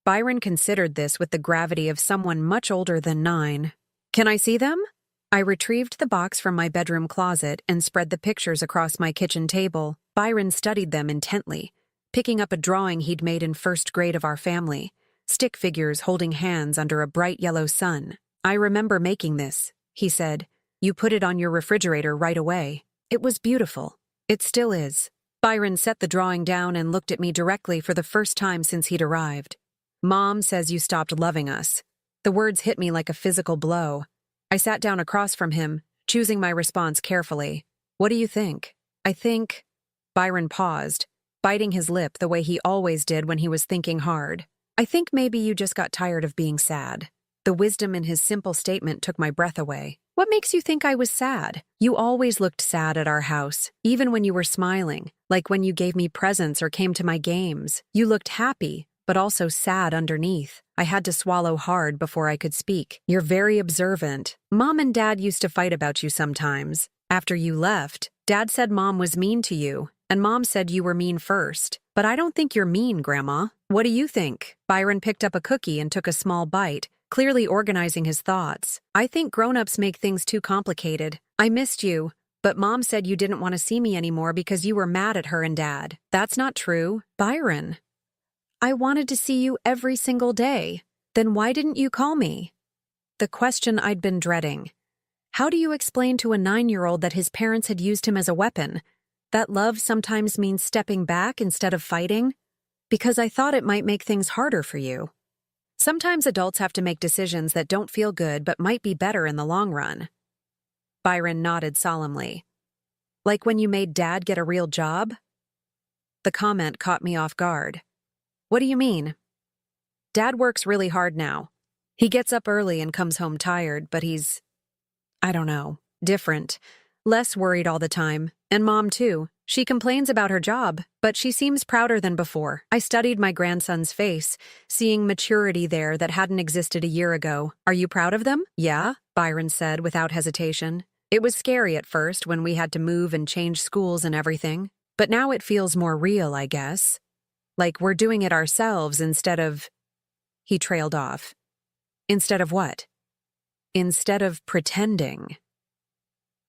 Byron considered this with the gravity of someone much older than 9. "Can I see them?" I retrieved the box from my bedroom closet and spread the pictures across my kitchen table. Byron studied them intently, picking up a drawing he'd made in first grade of our family, stick figures holding hands under a bright yellow sun. "I remember making this," he said. "You put it on your refrigerator right away. It was beautiful. It still is." Byron set the drawing down and looked at me directly for the first time since he'd arrived. "Mom says you stopped loving us." The words hit me like a physical blow. I sat down across from him, choosing my response carefully. "What do you think?" "I think—" Byron paused, biting his lip the way he always did when he was thinking hard. "I think maybe you just got tired of being sad." The wisdom in his simple statement took my breath away. "What makes you think I was sad?" "You always looked sad at our house, even when you were smiling, like when you gave me presents or came to my games. You looked happy, but also sad underneath." I had to swallow hard before I could speak. "You're very observant. Mom and Dad used to fight about you sometimes. After you left, Dad said Mom was mean to you, and Mom said you were mean first. But I don't think you're mean, Grandma. What do you think?" Byron picked up a cookie and took a small bite, clearly organizing his thoughts. "I think grown-ups make things too complicated. I missed you, but Mom said you didn't want to see me anymore because you were mad at her and Dad." "That's not true." "Byron, I wanted to see you every single day. Then why didn't you call me?" The question I'd been dreading. How do you explain to a 9-year-old that his parents had used him as a weapon? That love sometimes means stepping back instead of fighting? Because I thought it might make things harder for you. Sometimes adults have to make decisions that don't feel good but might be better in the long run. Byron nodded solemnly. "Like when you made Dad get a real job?" The comment caught me off guard. "What do you mean?" "Dad works really hard now. He gets up early and comes home tired, but he's, I don't know, different. Less worried all the time. And Mom, too. She complains about her job, but she seems prouder than before. I studied my grandson's face, seeing maturity there that hadn't existed a year ago. Are you proud of them? Yeah, Byron said without hesitation. It was scary at first when we had to move and change schools and everything. But now it feels more real, I guess. Like we're doing it ourselves instead of… He trailed off. Instead of what? Instead of pretending.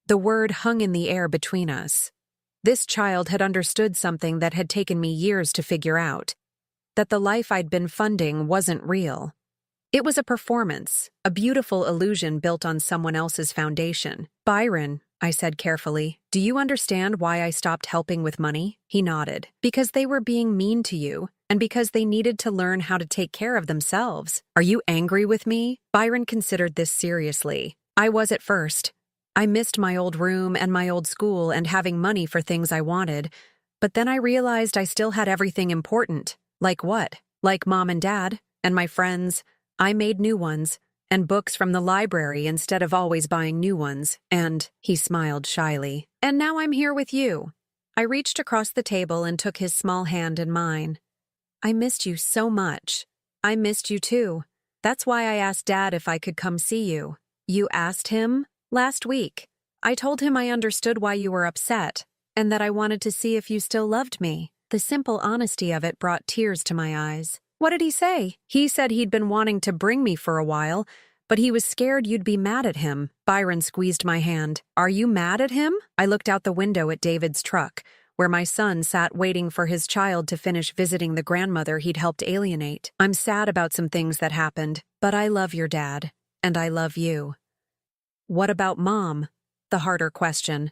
The word hung in the air between us. This child had understood something that had taken me years to figure out, that the life I'd been funding wasn't real. It was a performance, a beautiful illusion built on someone else's foundation. Byron, I said carefully, do you understand why I stopped helping with money? He nodded. Because they were being mean to you, and because they needed to learn how to take care of themselves. Are you angry with me? Byron considered this seriously. I was at first. I missed my old room and my old school and having money for things I wanted, but then I realized I still had everything important. Like what? Like Mom and Dad, and my friends. I made new ones, and books from the library instead of always buying new ones, and… He smiled shyly. And now I'm here with you. I reached across the table and took his small hand in mine. I missed you so much. I missed you too. That's why I asked Dad if I could come see you. You asked him? Last week. I told him I understood why you were upset, and that I wanted to see if you still loved me. The simple honesty of it brought tears to my eyes. What did he say? He said he'd been wanting to bring me for a while, but he was scared you'd be mad at him. Byron squeezed my hand. Are you mad at him? I looked out the window at David's truck, where my son sat waiting for his child to finish visiting the grandmother he'd helped alienate. I'm sad about some things that happened, but I love your dad, and I love you. What about Mom? The harder question.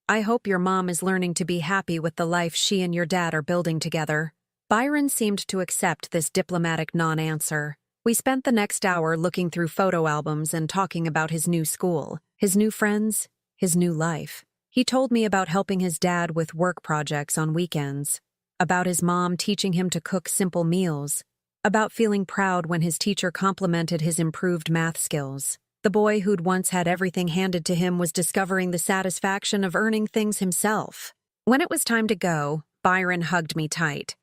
I hope your mom is learning to be happy with the life she and your dad are building together. Byron seemed to accept this diplomatic non-answer. We spent the next hour looking through photo albums and talking about his new school, his new friends, his new life. He told me about helping his dad with work projects on weekends, about his mom teaching him to cook simple meals, about feeling proud when his teacher complimented his improved math skills. The boy who'd once had everything handed to him was discovering the satisfaction of earning things himself. When it was time to go, Byron hugged me tight.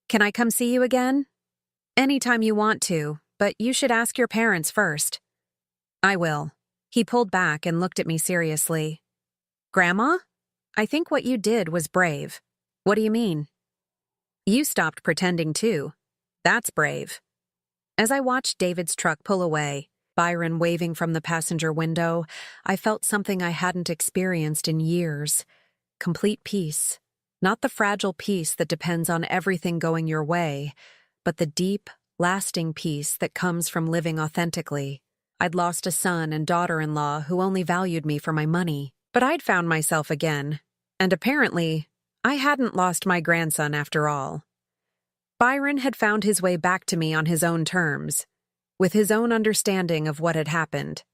Can I come see you again? Anytime you want to, but you should ask your parents first. I will. He pulled back and looked at me seriously. Grandma? I think what you did was brave. What do you mean? You stopped pretending too. That's brave. As I watched David's truck pull away, Byron waving from the passenger window, I felt something I hadn't experienced in years. Complete peace. Not the fragile peace that depends on everything going your way, but the deep, lasting peace that comes from living authentically. I'd lost a son and daughter-in-law who only valued me for my money, but I'd found myself again, and apparently, I hadn't lost my grandson after all. Byron had found his way back to me on his own terms, with his own understanding of what had happened.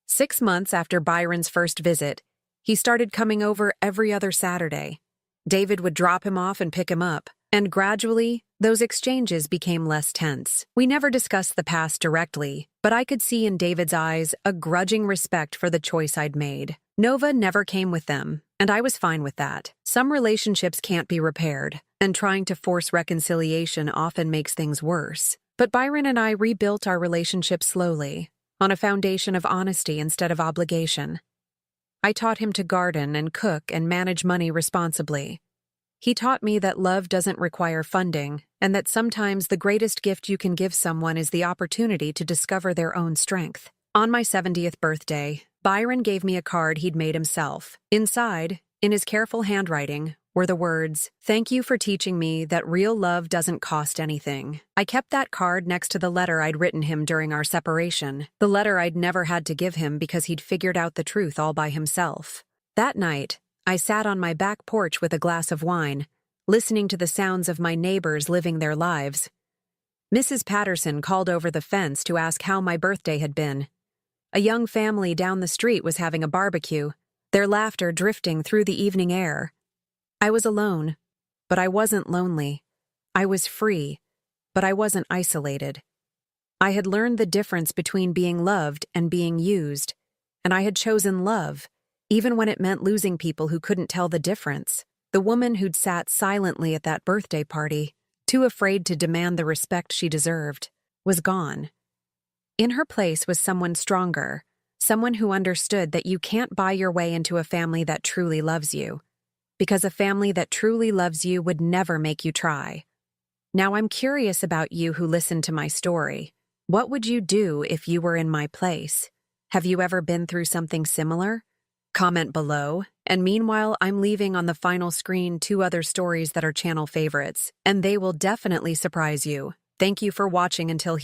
6 months after Byron's first visit, he started coming over every other Saturday. David would drop him off and pick him up, and gradually, those exchanges became less tense. We never discussed the past directly, but I could see in David's eyes a grudging respect for the choice I'd made. Nova never came with them, and I was fine with that. Some relationships can't be repaired, and trying to force reconciliation often makes things worse. But Byron and I rebuilt our relationship slowly, on a foundation of honesty instead of obligation. I taught him to garden and cook and manage money responsibly. He taught me that love doesn't require funding, and that sometimes the greatest gift you can give someone is the opportunity to discover their own strength. On my 70th birthday, Byron gave me a card he'd made himself. Inside, in his careful handwriting, were the words, "Thank you for teaching me that real love doesn't cost anything." I kept that card next to the letter I'd written him during our separation, the letter I'd never had to give him because he'd figured out the truth all by himself. That night, I sat on my back porch with a glass of wine, listening to the sounds of my neighbors living their lives. Mrs. Patterson called over the fence to ask how my birthday had been. A young family down the street was having a barbecue, their laughter drifting through the evening air. I was alone, but I wasn't lonely. I was free, but I wasn't isolated. I had learned the difference between being loved and being used, and I had chosen love, even when it meant losing people who couldn't tell the difference. The woman who'd sat silently at that birthday party, too afraid to demand the respect she deserved, was gone. In her place was someone stronger, someone who understood that you can't buy your way into a family that truly loves you, because a family that truly loves you would never make you try. Now I'm curious about you who listened to my story. What would you do if you were in my place? Have you ever been through something similar? Comment below, and meanwhile I'm leaving on the final screen 2 other stories that are channel favorites, and they will definitely surprise you. Thank you for watching until